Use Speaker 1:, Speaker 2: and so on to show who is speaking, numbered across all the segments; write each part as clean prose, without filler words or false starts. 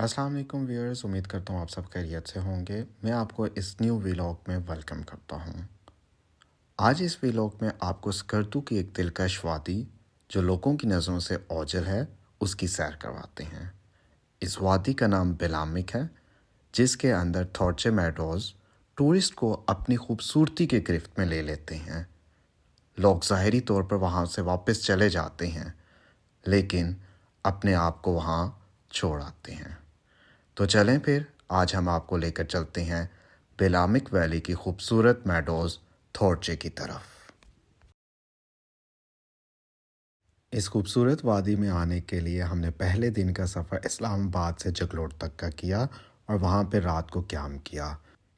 Speaker 1: अस्सलाम वालेकुम व्यूअर्स, उम्मीद करता हूँ आप सब खैरियत से होंगे। मैं आपको इस न्यू व्लॉग में वेलकम करता हूँ। आज इस व्लॉग में आपको स्कर्दू की एक दिलकश वादी जो लोगों की नज़रों से ओझल है उसकी सैर करवाते हैं। इस वादी का नाम बिलामिक है, जिसके अंदर थॉर्चे मेडोज़ टूरिस्ट को अपनी खूबसूरती के गिरफ्त में ले लेते हैं। लोग ज़ाहिरी तौर पर वहाँ से वापस चले जाते हैं, लेकिन अपने आप को वहाँ छोड़ आते हैं। तो चलें फिर आज हम आपको लेकर चलते हैं बिलामिक वैली की खूबसूरत मेडोज़ थोरचे की तरफ। इस खूबसूरत वादी में आने के लिए हमने पहले दिन का सफ़र इस्लामाबाद से जगलोट तक का किया और वहाँ पे रात को क़याम किया।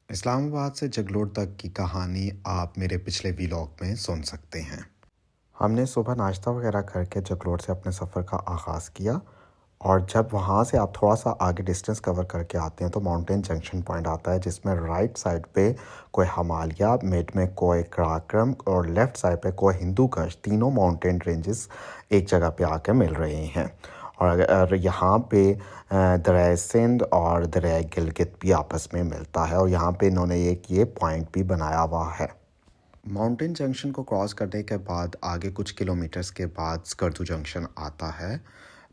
Speaker 1: इस्लामाबाद से जगलोट तक की कहानी आप मेरे पिछले व्लॉग में सुन सकते हैं। हमने सुबह नाश्ता वगैरह करके जगलोट से अपने सफ़र का आगाज़ किया और जब वहाँ से आप थोड़ा सा आगे डिस्टेंस कवर करके आते हैं तो माउंटेन जंक्शन पॉइंट आता है, जिसमें राइट साइड पे कोई हिमालय, मिड में कोई कराक्रम और लेफ़्ट साइड पे कोई हिंदू कश, तीनों माउंटेन रेंजेस एक जगह पे आकर मिल रहे हैं। और यहाँ पे दरिया सिंध और दरिया गिलगित भी आपस में मिलता है और यहाँ पे इन्होंने एक ये पॉइंट भी बनाया हुआ है। माउंटेन जंक्शन को क्रॉस करने के बाद आगे कुछ किलोमीटर्स के बाद स्कर्दू जंक्शन आता है,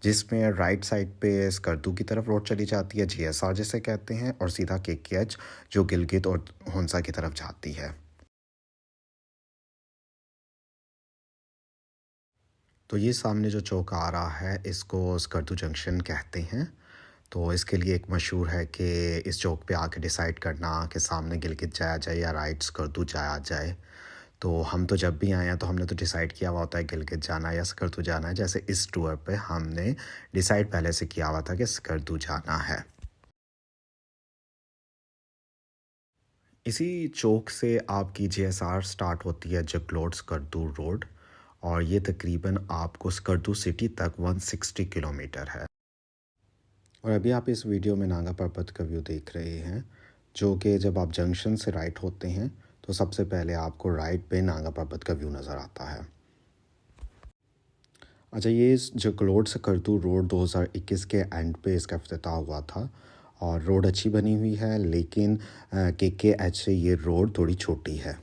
Speaker 1: जिसमें राइट साइड पे स्कर्दू की तरफ रोड चली जाती है, जीएसआर जिसे कहते हैं, और सीधा केकेएच जो गिलगित और हुंसा की तरफ जाती है। तो ये सामने जो चौक आ रहा है इसको स्कर्दू जंक्शन कहते हैं। तो इसके लिए एक मशहूर है कि इस चौक पे आके डिसाइड करना कि सामने गिलगित जाया जाए या राइट स्कर्दू जाया जाए। तो हम तो जब भी आए हैं तो हमने तो डिसाइड किया हुआ होता है गिलगित जाना है या स्कर्दू जाना है। जैसे इस टूर पे हमने डिसाइड पहले से किया हुआ था कि स्कर्दू जाना है। इसी चौक से आपकी जीएसआर स्टार्ट होती है जगलोट स्कर्दू रोड, और ये तकरीबन आपको स्कर्दू सिटी तक 160 किलोमीटर है। और अभी आप इस वीडियो में नागा पर्वत का व्यू देख रहे हैं, जो कि जब आप जंक्शन से राइट होते हैं तो सबसे पहले आपको राइट पे नागा पर्वत का व्यू नज़र आता है। अच्छा, ये जगलोट स्कर्दू रोड 2021 के एंड पे इसका इफ्तिताह हुआ था और रोड अच्छी बनी हुई है, लेकिन केकेएच से ये रोड थोड़ी छोटी है।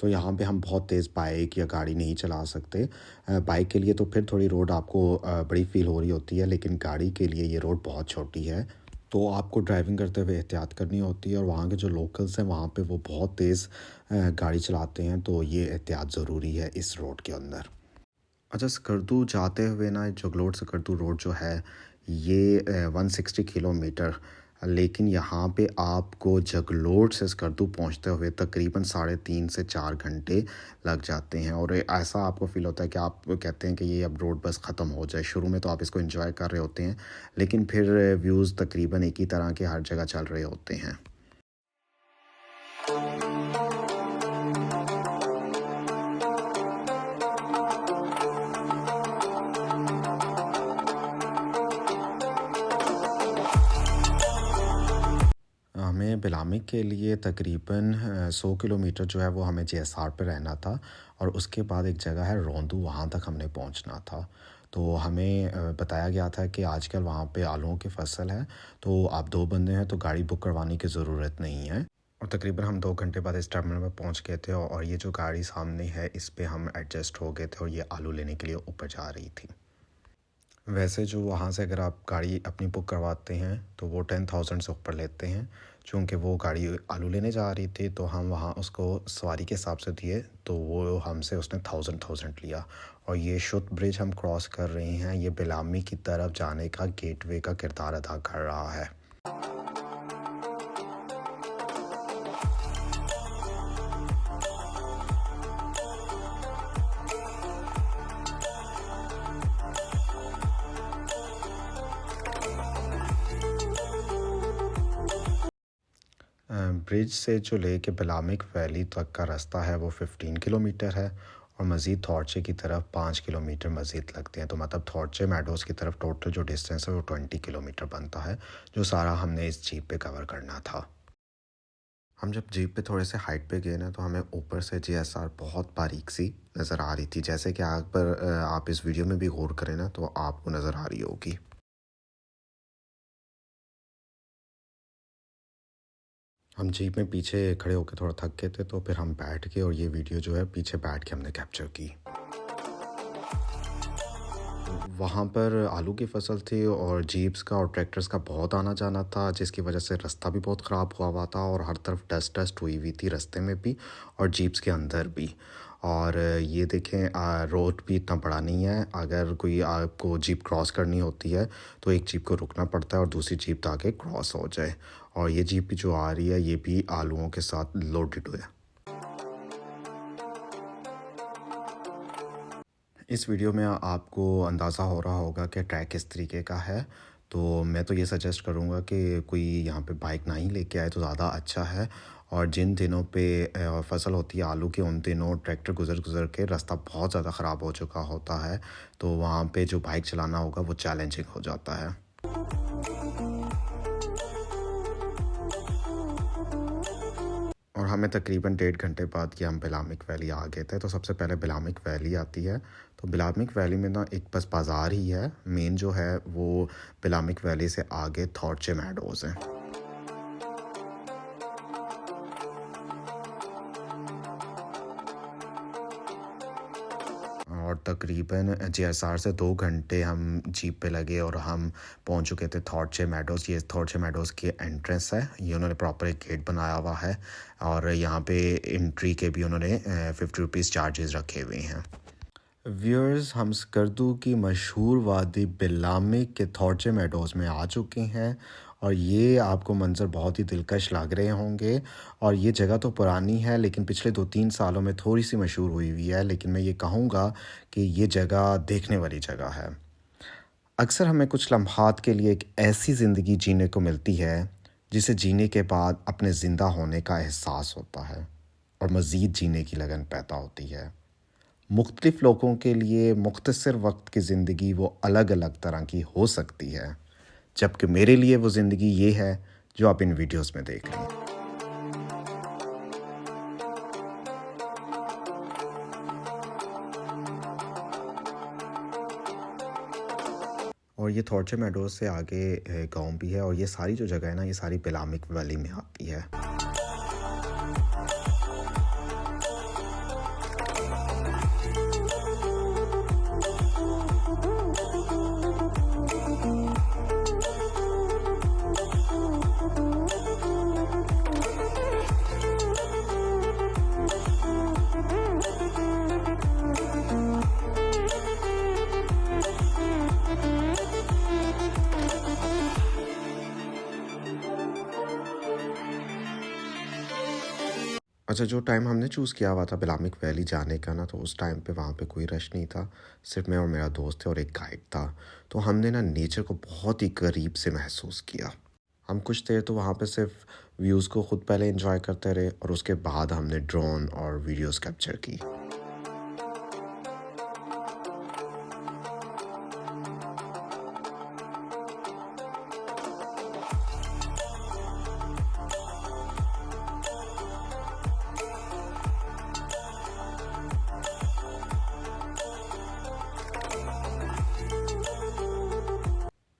Speaker 1: तो यहाँ पे हम बहुत तेज़ बाइक या गाड़ी नहीं चला सकते। बाइक के लिए तो फिर थोड़ी रोड आपको बड़ी फ़ील हो रही होती है, लेकिन गाड़ी के लिए ये रोड बहुत छोटी है। तो आपको ड्राइविंग करते हुए एहतियात करनी होती है, और वहाँ के जो लोकल्स हैं वहाँ पे वो बहुत तेज़ गाड़ी चलाते हैं, तो ये एहतियात ज़रूरी है इस रोड के अंदर। अच्छा, स्कर्दू जाते हुए ना जगलोट स्कर्दू रोड जो है ये 160 किलोमीटर, लेकिन यहाँ पे आपको जगलोट से स्कर्दू पहुँचते हुए तकरीबन 3.5 से 4 घंटे लग जाते हैं। और ऐसा आपको फ़ील होता है कि आप कहते हैं कि ये अब रोड बस ख़त्म हो जाए। शुरू में तो आप इसको एंजॉय कर रहे होते हैं, लेकिन फिर व्यूज़ तकरीबन एक ही तरह के हर जगह चल रहे होते हैं। हमें बिलामिक के लिए तकरीबन 100 किलोमीटर जो है वो हमें जीएसआर पे रहना था, और उसके बाद एक जगह है रोंदू, वहाँ तक हमने पहुँचना था। तो हमें बताया गया था कि आजकल वहाँ पे आलूओं की फसल है, तो आप 2 बंदे हैं तो गाड़ी बुक करवाने की ज़रूरत नहीं है। और तकरीबन हम 2 घंटे बाद इस टर्मिनल में पहुँच गए थे, और ये जो गाड़ी सामने है इस पे हम एडजस्ट हो गए थे और ये आलू लेने के लिए ऊपर जा रही थी। वैसे जो वहाँ से अगर आप गाड़ी अपनी बुक करवाते हैं तो वो 10,000 से ऊपर लेते हैं। चूँकि वो गाड़ी आलू लेने जा रही थी तो हम वहाँ उसको सवारी के हिसाब से दिए, तो वो हमसे उसने 1000 लिया। और ये शुद्ध ब्रिज हम क्रॉस कर रहे हैं, ये बिलामी की तरफ जाने का गेटवे का किरदार अदा कर रहा है। ब्रिज से जो लेके बिलामिक वैली तक का रास्ता है वो 15 किलोमीटर है, और मज़ीद थॉर्चे की तरफ 5 किलोमीटर मज़ीद लगते हैं। तो मतलब थॉर्चे मेडोज़ की तरफ टोटल जो डिस्टेंस है वो 20 किलोमीटर बनता है, जो सारा हमने इस जीप पे कवर करना था। हम जब जीप पे थोड़े से हाइट पे गए ना तो हमें ऊपर से जीएसआर बहुत बारीक सी नज़र आ रही थी, जैसे कि आप इस वीडियो में भी गौर करें ना तो आपको नज़र आ रही होगी। हम जीप में पीछे खड़े होकर थोड़ा थक गए थे, तो फिर हम बैठ गए और ये वीडियो जो है पीछे बैठ के हमने कैप्चर की। वहाँ पर आलू की फसल थी और जीप्स का और ट्रैक्टर्स का बहुत आना जाना था, जिसकी वजह से रास्ता भी बहुत ख़राब हुआ था और हर तरफ डस्ट डस्ट हुई हुई थी रास्ते में भी और जीप्स के अंदर भी। और ये देखें, रोड भी इतना बड़ा नहीं है। अगर कोई आपको जीप क्रॉस करनी होती है तो एक जीप को रुकना पड़ता है और दूसरी जीप ताकि क्रॉस हो जाए। और ये जीप भी जो आ रही है ये भी आलूओं के साथ लोडेड है। इस वीडियो में आपको अंदाज़ा हो रहा होगा कि ट्रैक किस तरीके का है, तो मैं तो ये सजेस्ट करूँगा कि कोई यहाँ पे बाइक ना ही लेके आए तो ज़्यादा अच्छा है। और जिन दिनों पे फसल होती है आलू के, उन दिनों ट्रैक्टर गुज़र गुज़र के रास्ता बहुत ज़्यादा ख़राब हो चुका होता है, तो वहाँ पे जो बाइक चलाना होगा वो चैलेंजिंग हो जाता है। और हमें तकरीबन 1.5 घंटे बाद कि हम बिलामिक वैली आ गए थे। तो सबसे पहले बिलामिक वैली आती है। तो बिलामिक वैली में ना एक बस बाज़ार ही है, मेन जो है वो बिलामिक वैली से आगे थॉर्चे मैडोज़ हैं। और तकरीबन जीएसआर से 2 घंटे हम जीप पे लगे और हम पहुंच चुके थे थॉर्चे मैडोज़। ये थॉर्चे मैडोज़ की एंट्रेंस है। ये उन्होंने प्रॉपर एक गेट बनाया हुआ है और यहाँ पे एंट्री के भी उन्होंने 50 रुपीज़ चार्जेस रखे हुए हैं। व्यूअर्स, हम स्कर्दू की मशहूर वादी बिलामिक के थॉर्चे मैडोज़ में आ चुके हैं और ये आपको मंज़र बहुत ही दिलकश लग रहे होंगे। और ये जगह तो पुरानी है लेकिन पिछले 2-3 सालों में थोड़ी सी मशहूर हुई हुई है, लेकिन मैं ये कहूँगा कि ये जगह देखने वाली जगह है। अक्सर हमें कुछ लम्हात के लिए एक ऐसी ज़िंदगी जीने को मिलती है जिसे जीने के बाद अपने ज़िंदा होने का एहसास होता है और मज़ीद जीने की लगन पैदा होती है। मुख्तलिफ़ लोगों के लिए मुख्तसर वक्त की ज़िंदगी वो अलग अलग तरह की हो सकती है, जबकि मेरे लिए वो ज़िंदगी ये है जो आप इन वीडियोस में देख रहे हैं। और ये थॉर्चे मैडोज़ से आगे गांव भी है और ये सारी जो जगह है ना, ये सारी बिलामिक वैली में आती है। अच्छा, जो टाइम हमने चूज़ किया हुआ था बिलामिक वैली जाने का ना, तो उस टाइम पे वहाँ पे कोई रश नहीं था। सिर्फ मैं और मेरा दोस्त थे और एक गाइड था। तो हमने ना नेचर को बहुत ही करीब से महसूस किया। हम कुछ देर तो वहाँ पे सिर्फ व्यूज़ को खुद पहले एंजॉय करते रहे और उसके बाद हमने ड्रोन और वीडियोस कैप्चर की।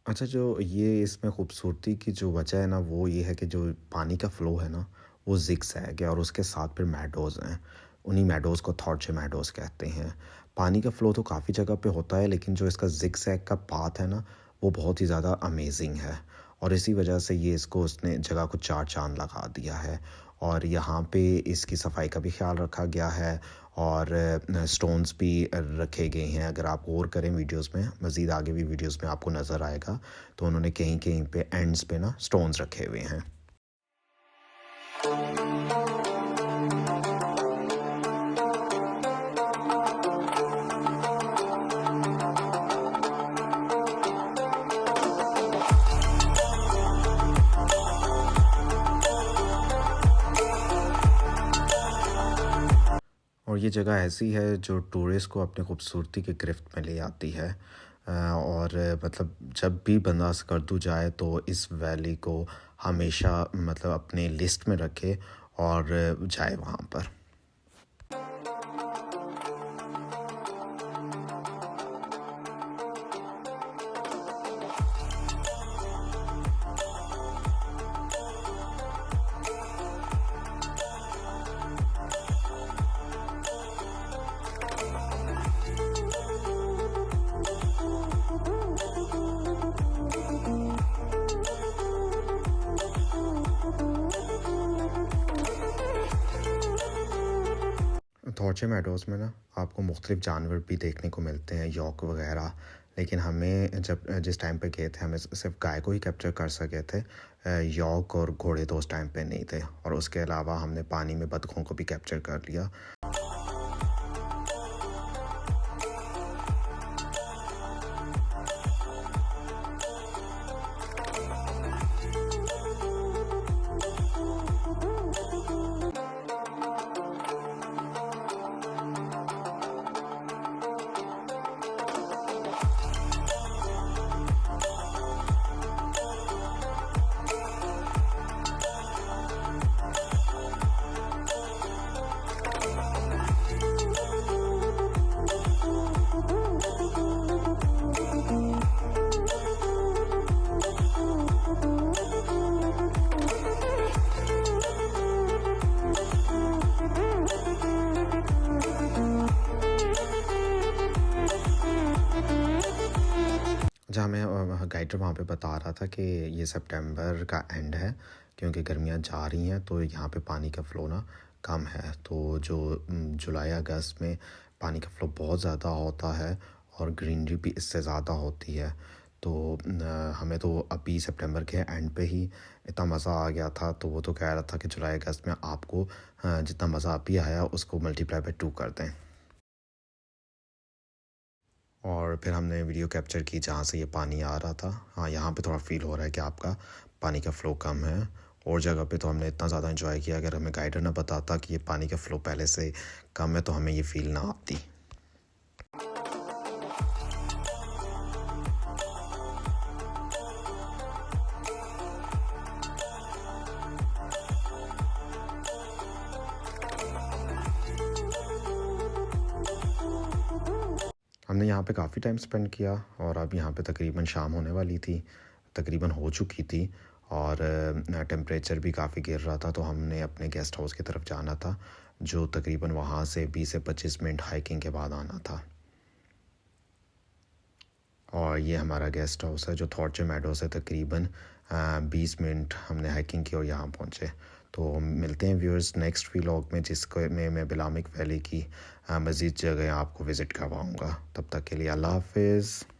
Speaker 1: अच्छा, जो ये इसमें खूबसूरती की जो वजह है ना, वो ये है कि जो पानी का फ़्लो है ना, वो ज़िगज़ैग है और उसके साथ फिर मैडोज़ हैं। उन्हीं मैडोज़ को थॉर्चे मैडोज़ कहते हैं। पानी का फ़्लो तो काफ़ी जगह पे होता है, लेकिन जो इसका ज़िगज़ैग का पाथ है ना, वो बहुत ही ज़्यादा अमेज़िंग है और इसी वजह से ये इसको उसने जगह को 4 चाँद लगा दिया है। और यहाँ पे इसकी सफाई का भी ख्याल रखा गया है और स्टोन्स भी रखे गए हैं। अगर आप गौर करें वीडियोस में, मज़ीद आगे भी वीडियोस में आपको नज़र आएगा, तो उन्होंने कहीं कहीं पे एंड्स पे ना स्टोन्स रखे हुए हैं। और ये जगह ऐसी है जो टूरिस्ट को अपनी खूबसूरती की गिरफ्त में ले आती है। और मतलब जब भी बंदा स्कर्दू जाए तो इस वैली को हमेशा मतलब अपने लिस्ट में रखे और जाए वहाँ पर। थॉर्चे मेडोज़ में ना आपको मुख्तलिफ़ जानवर भी देखने को मिलते हैं, यॉक वगैरह। लेकिन हमें जिस टाइम पे गए थे, हमें सिर्फ़ गाय को ही कैप्चर कर सके थे। यॉक और घोड़े तो उस टाइम पे नहीं थे, और उसके अलावा हमने पानी में बतखों को भी कैप्चर कर लिया। जहाँ हमें गाइडर वहाँ पे बता रहा था कि ये सितंबर का एंड है, क्योंकि गर्मियाँ जा रही हैं तो यहाँ पे पानी का फ़्लो ना कम है। तो जो जुलाई अगस्त में पानी का फ़्लो बहुत ज़्यादा होता है और ग्रीनरी भी इससे ज़्यादा होती है। तो हमें तो अभी सितंबर के एंड पे ही इतना मज़ा आ गया था। तो वो तो कह रहा था कि जुलाई अगस्त में आपको जितना मज़ा अभी आया उसको मल्टीप्लाई बाय 2 कर दें। और फिर हमने वीडियो कैप्चर की जहाँ से ये पानी आ रहा था। हाँ, यहाँ पे थोड़ा फ़ील हो रहा है कि आपका पानी का फ़्लो कम है। और जगह पे तो हमने इतना ज़्यादा एंजॉय किया, अगर हमें गाइडर ना बताता कि ये पानी का फ़्लो पहले से कम है तो हमें ये फ़ील ना आती। हमने यहाँ पे काफ़ी टाइम स्पेंड किया, और अब यहाँ पे तकरीबन शाम होने वाली थी, तकरीबन हो चुकी थी, और टेम्परेचर भी काफ़ी गिर रहा था। तो हमने अपने गेस्ट हाउस की तरफ जाना था, जो तकरीबन वहाँ से 20 से 25 मिनट हाइकिंग के बाद आना था। और ये हमारा गेस्ट हाउस है जो थॉर्चे मेडो से तकरीबन 20 मिनट हमने हाइकिंग की और यहाँ पहुँचे। तो मिलते हैं व्यूअर्स नेक्स्ट व्लॉग में, जिसको मैं बिलामिक वैली की मज़ीद जगह आपको विज़िट करवाऊँगा। तब तक के लिए अल्लाह हाफ़िज़।